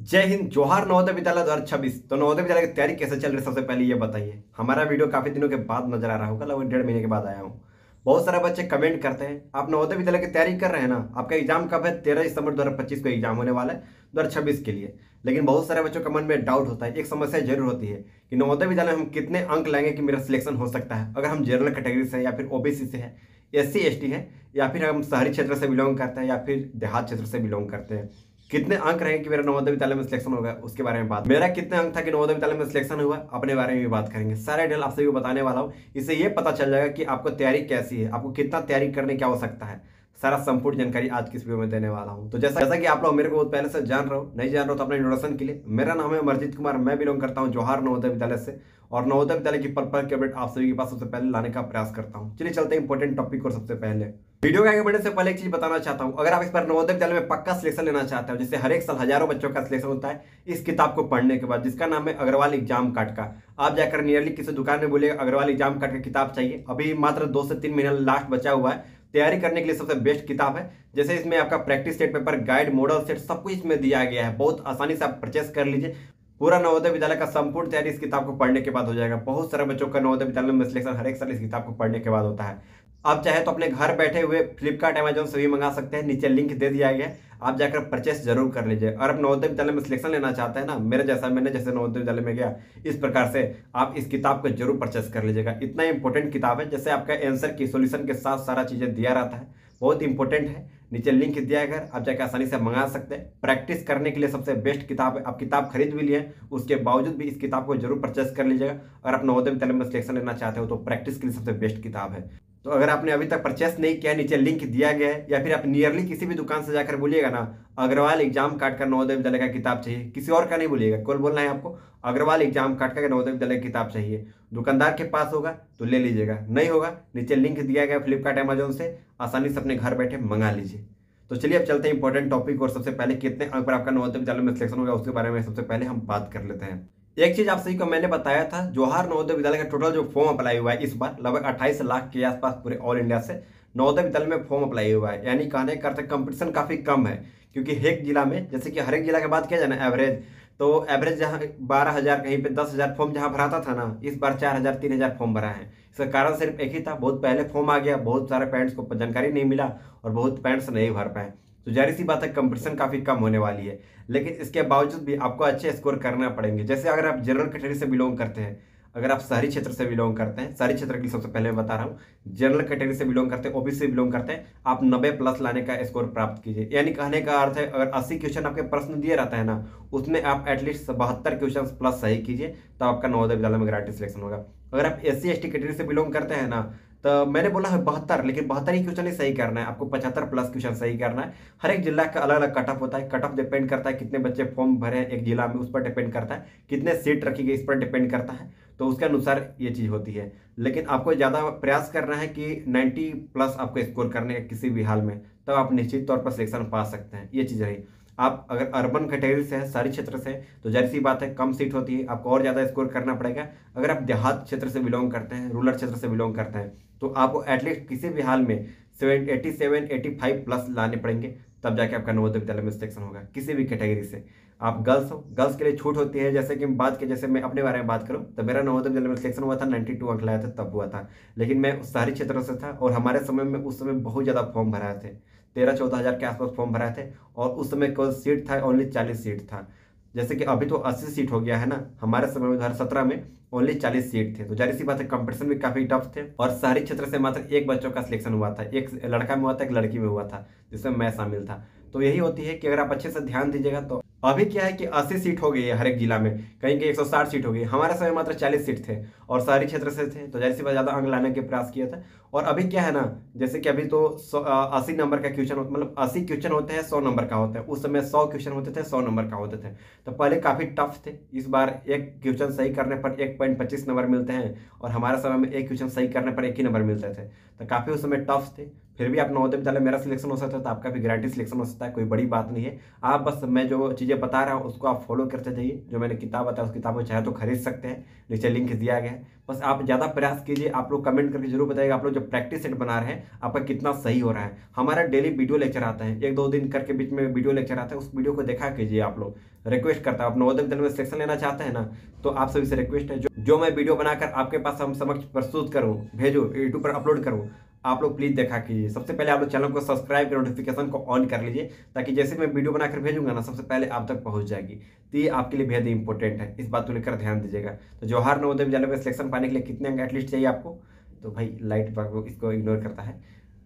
जय हिंद, जोहार। नवोदय विद्यालय 2026। तो नवोदय विद्यालय की तैयारी कैसे चल रही है, सबसे पहले ये बताइए। हमारा वीडियो काफी दिनों के बाद नजर आ रहा होगा, लगभग 1.5 महीने के बाद आया हूँ। बहुत सारे बच्चे कमेंट करते हैं, आप नवोदय विद्यालय की तैयारी कर रहे हैं ना, आपका एग्जाम कब है? 13 दिसंबर 2025 को एग्जाम होने वाला है 2026 के लिए। लेकिन बहुत सारे बच्चों का मन में डाउट होता है, एक समस्या जरूर होती है कि नवोदय विद्यालय में हम कितने अंक लाएंगे कि मेरा सिलेक्शन हो सकता है, अगर हम जनरल कैटेगरी से या फिर ओबीसी से है, एससी एसटी है, या फिर हम शहरी क्षेत्र से बिलोंग करते हैं या फिर देहात क्षेत्र से बिलोंग करते हैं। कितने अंक रहे कि मेरा नवोदय विद्यालय में सिलेक्शन होगा, उसके बारे में बात। मेरा कितने अंक था कि नवोदय विद्यालय में सिलेक्शन हुआ, अपने बारे में भी बात करेंगे। सारा डिटेल आप सभी को बताने वाला हूँ। इससे ये पता चल जाएगा कि आपको तैयारी कैसी है, आपको कितना तैयारी करने की आवश्यकता है। सारा संपूर्ण जानकारी आज की इस वीडियो में देने वाला हूँ। तो जैसा कि आप लोग मेरे को बहुत पहले से जान रहे हो, नहीं जान रहे हो तो अपने इंट्रोडक्शन के लिए, मेरा नाम है अमरजीत कुमार, मैं बिलोंग करता हूँ जोहार नवोदय विद्यालय से। और नवोदय विद्यालय की पल के अपडेट आप सभी के पास सबसे पहले लाने का प्रयास करता हूँ। चलिए चलते हैं इंपॉर्टेंट टॉपिक और सबसे पहले वीडियो के आगे बढ़ने से पहले एक चीज बताना चाहता हूं। अगर आप इस बार नवोदय विद्यालय में पक्का सिलेक्शन लेना चाहते हो, जिससे हर एक साल हजारों बच्चों का सिलेक्शन होता है इस किताब को पढ़ने के बाद, जिसका नाम है अग्रवाल एग्जाम कार्ड का। आप जाकर नियरली किसी दुकान में बोलिए अग्रवाल एग्जाम कार्ड की किताब चाहिए, अभी मात्र 2 से 3 महीना लास्ट बचा हुआ है। तैयारी करने के लिए सबसे बेस्ट किताब है। जैसे इसमें आपका practice set paper, guide, model set सब कुछ इसमें दिया गया है। बहुत आसानी से आप परचेस कर लीजिए। पूरा नवोदय विद्यालय का संपूर्ण तैयारी इस किताब को पढ़ने के बाद हो जाएगा। बहुत सारे बच्चों का नवोदय विद्यालय में सिलेक्शन हर एक साल इस किताब को पढ़ने के बाद होता है। आप चाहे तो अपने घर बैठे हुए फ्लिपकार्ट, अमेजोन से भी मंगा सकते हैं, नीचे लिंक दे दिया गया है, आप जाकर परचेस जरूर कर लीजिए। और आप नवोदय विद्यालय में सिलेक्शन लेना चाहते हैं ना, मैंने जैसे नवोदय विद्यालय में गया, इस प्रकार से आप इस किताब को जरूर परचेस कर लीजिएगा। इतना इंपॉर्टेंट किताब है, जैसे आपका आंसर की सोल्यूशन के साथ सारा चीजें दिया रहता है, बहुत इंपॉर्टेंट है। नीचे लिंक दिया गया, आप जाकर आसानी से मंगा सकते हैं। प्रैक्टिस करने के लिए सबसे बेस्ट किताब है। आप किताब खरीद भी लिए, उसके बावजूद भी इस किताब को जरूर परचेस कर लीजिएगा। अगर आप नवोदय विद्यालय में सिलेक्शन लेना चाहते हो तो प्रैक्टिस के लिए सबसे बेस्ट किताब है। तो अगर आपने अभी तक परचेस नहीं किया, नीचे लिंक दिया गया है, या फिर आप नियरली किसी भी दुकान से जाकर बोलिएगा ना अग्रवाल एग्जाम कार्ड का नवोदय विद्यालय का किताब चाहिए, किसी और का नहीं बोलिएगा, कल बोलना है आपको अग्रवाल एग्जाम कार्ड का नवोदय विद्यालय की किताब चाहिए। दुकानदार के पास होगा तो ले लीजिएगा, नहीं होगा नीचे लिंक दिया गया फ्लिपकार्ट, अमेजोन से आसानी से अपने घर बैठे मंगा लीजिए। तो चलिए अब चलते हैं इंपॉर्टेंट टॉपिक और सबसे पहले कितने अंक पर आपका नवोदय विद्यालय में सिलेक्शन होगा उसके बारे में सबसे पहले हम बात कर लेते हैं। एक चीज आप सभी को मैंने बताया था, जोहार नवोदय विद्यालय का टोटल जो फॉर्म अप्लाई हुआ है इस बार लगभग 28 लाख के आसपास पूरे ऑल इंडिया से नवोदय विद्यालय में फॉर्म अप्लाई हुआ है। यानी कहने का अर्थ कंपटीशन काफी कम है, क्योंकि हर एक जिला में, जैसे कि हर एक जिला की बात किया जाए ना एवरेज, तो एवरेज जहाँ 12,000 कहीं पे 10,000 फॉर्म जहाँ भराता था ना, इस बार 4,000 3,000 फॉर्म भरा है। इसका कारण सिर्फ एक ही था, बहुत पहले फॉर्म आ गया, बहुत सारे पेरेंट्स को जानकारी नहीं मिला और बहुत पेरेंट्स नहीं भर पाए। तो जाहिर सी बात है कंपटीशन काफी कम होने वाली है। लेकिन इसके बावजूद भी आपको अच्छे स्कोर करना पड़ेंगे। जैसे अगर आप जनरल कैटेगरी से बिलोंग करते हैं, अगर आप शहरी क्षेत्र से बिलोंग करते हैं, शहरी क्षेत्र के लिए सबसे पहले मैं बता रहा हूँ, जनरल कैटेगरी से बिलोंग करते हैं, ओबीसी से बिलोंग करते हैं, आप 90+ लाने का स्कोर प्राप्त कीजिए। यानी कहने का अर्थ है अगर 80 क्वेश्चन आपके प्रश्न दिए रहता है ना, उसमें आप एटलीस्ट 72 क्वेश्चन प्लस सही कीजिए, तो आपका नवोदय विद्यालय में गारंटी सिलेक्शन होगा। अगर आप एससी एसटी कैटेगरी से बिलोंग करते हैं ना, तो मैंने बोला है 72, लेकिन 72 ही क्वेश्चन ही सही करना है, आपको 75+ क्वेश्चन सही करना है। हर एक जिला का अलग अलग कट ऑफ होता है, कट ऑफ डिपेंड करता है कितने बच्चे फॉर्म भरे हैं एक जिला में, उस पर डिपेंड करता है, कितने सीट रखी गई इस पर डिपेंड करता है। तो उसके अनुसार ये चीज़ होती है। लेकिन आपको ज़्यादा प्रयास करना है कि 90+ आपको स्कोर करने का किसी भी हाल में, तब आप निश्चित तौर पर सिलेक्शन पा सकते हैं। ये चीज़ रही। आप अगर अर्बन कैटेगरी से है, शहरी क्षेत्र से, तो जाहिर सी बात है कम सीट होती है, आपको और ज़्यादा स्कोर करना पड़ेगा। अगर आप देहात क्षेत्र से बिलोंग करते हैं, रूरल क्षेत्र से बिलोंग करते हैं, तो आपको एटलीस्ट किसी भी हाल में 87 85+ लाने पड़ेंगे, तब जाके आपका नवोदय विद्यालय में सिलेक्शन होगा। किसी भी कैटेगरी से आप गर्ल्स हो, गर्ल्स के लिए छूट होती है। जैसे कि बात की, जैसे मैं अपने बारे में बात करूं, तो मेरा नवोदय विद्यालय में सिलेक्शन हुआ था, 92 अंक लाया था तब हुआ था। लेकिन मैं शहरी क्षेत्र से था और हमारे समय में उस समय बहुत ज़्यादा फॉर्म भराए थे, 13-14 हज़ार के आसपास फॉर्म भराए थे। और उस समय केवल सीट था ओनली 40 सीट था। जैसे कि अभी तो 80 सीट हो गया है ना, हमारे समय में 2017 में ओनली 40 सीट थे। तो जाहिर सी बात है कंपटीशन भी काफी टफ थे। और शहरी क्षेत्र से मात्र एक बच्चों का सिलेक्शन हुआ था, एक लड़का में हुआ था, एक लड़की में हुआ था, जिसमें मैं शामिल था। तो यही होती है कि अगर आप अच्छे से ध्यान दीजिएगा तो अभी क्या है कि 80 सीट हो गई है हर एक जिला में, कहीं कहीं 160 सीट हो गई। हमारे समय मात्र 40 सीट थे और शहरी क्षेत्र से थे, तो जाहिर सी बात ज्यादा अंक लाने के प्रयास किया था। और अभी क्या है ना, जैसे कि अभी तो 80 नंबर का क्वेश्चन, मतलब 80 क्वेश्चन होते हैं, 100 नंबर का होता है। उस समय 100 क्वेश्चन होते थे, 100 नंबर का होते थे। तो पहले काफी टफ थे। इस बार एक क्वेश्चन सही करने पर 1.25 नंबर मिलते हैं, और हमारे समय में एक क्वेश्चन सही करने पर 1 ही नंबर मिलते थे। तो काफी उस समय टफ थे। फिर भी आप नवोदय विद्यालय, मेरा सिलेक्शन हो सकता है तो आपका भी गारंटी सिलेक्शन हो सकता है, कोई बड़ी बात नहीं है। आप बस मैं जो चीज़ें बता रहा हूँ उसको आप फॉलो करते जाइए। जो मैंने किताब बताया उस किताब को चाहे तो खरीद सकते हैं, नीचे लिंक दिया गया है। बस आप ज़्यादा प्रयास कीजिए। आप लोग कमेंट करके जरूर बताइएगा आप लोग जो जो प्रैक्टिस सेट बना रहे हैं आपका कितना सही हो रहा है। हमारा डेली वीडियो लेक्चर आता है, 1-2 दिन करके बीच में वीडियो लेक्चर आता है, उस वीडियो को देखा कीजिए आप लोग। रिक्वेस्ट करता हूँ, आप नवोदय विद्यालय में सिलेक्शन लेना चाहते हैं ना, तो आप सभी से रिक्वेस्ट है जो मैं वीडियो बनाकर आपके पास हम समक्ष प्रस्तुत करूँ, भेजूँ, यूट्यूब पर अपलोड करूँ, आप लोग प्लीज़ देखा कीजिए। सबसे पहले आप लोग चैनल को सब्सक्राइब कर नोटिफिकेशन को ऑन कर लीजिए, ताकि जैसे मैं वीडियो बनाकर भेजूंगा ना, सबसे पहले आप तक पहुंच जाएगी। तो ये आपके लिए बेहद इंपॉर्टेंट है, इस बात को लेकर ध्यान दीजिएगा। तो जवाहर नवोदय विद्यालय में सिलेक्शन पाने के लिए कितने अंक एटलीस्ट चाहिए आपको? तो भाई लाइट इसको इग्नोर करता है।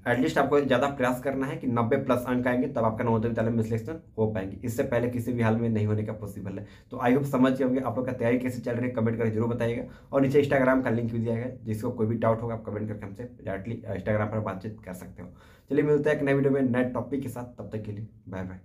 एटलीस्ट आपको ज़्यादा प्रयास करना है कि 90+ अंक आएंगे, तब आपका नवोदय विद्यालय में सिलेक्शन हो पाएंगे। इससे पहले किसी भी हाल में नहीं होने का पॉसिबल है। तो आई होप समझ गए होंगे। आप लोग का तैयारी कैसे चल रही है कमेंट करके जरूर बताइएगा, और नीचे इंस्टाग्राम का लिंक भी दिया गया है, जिसको कोई भी डाउट होगा आप कमेंट करके हमसे डायरेक्टली इंस्टाग्राम पर बातचीत कर सकते हो। चलिए मिलते हैं एक नए वीडियो में नए टॉपिक के साथ, तब तक के लिए बाय बाय।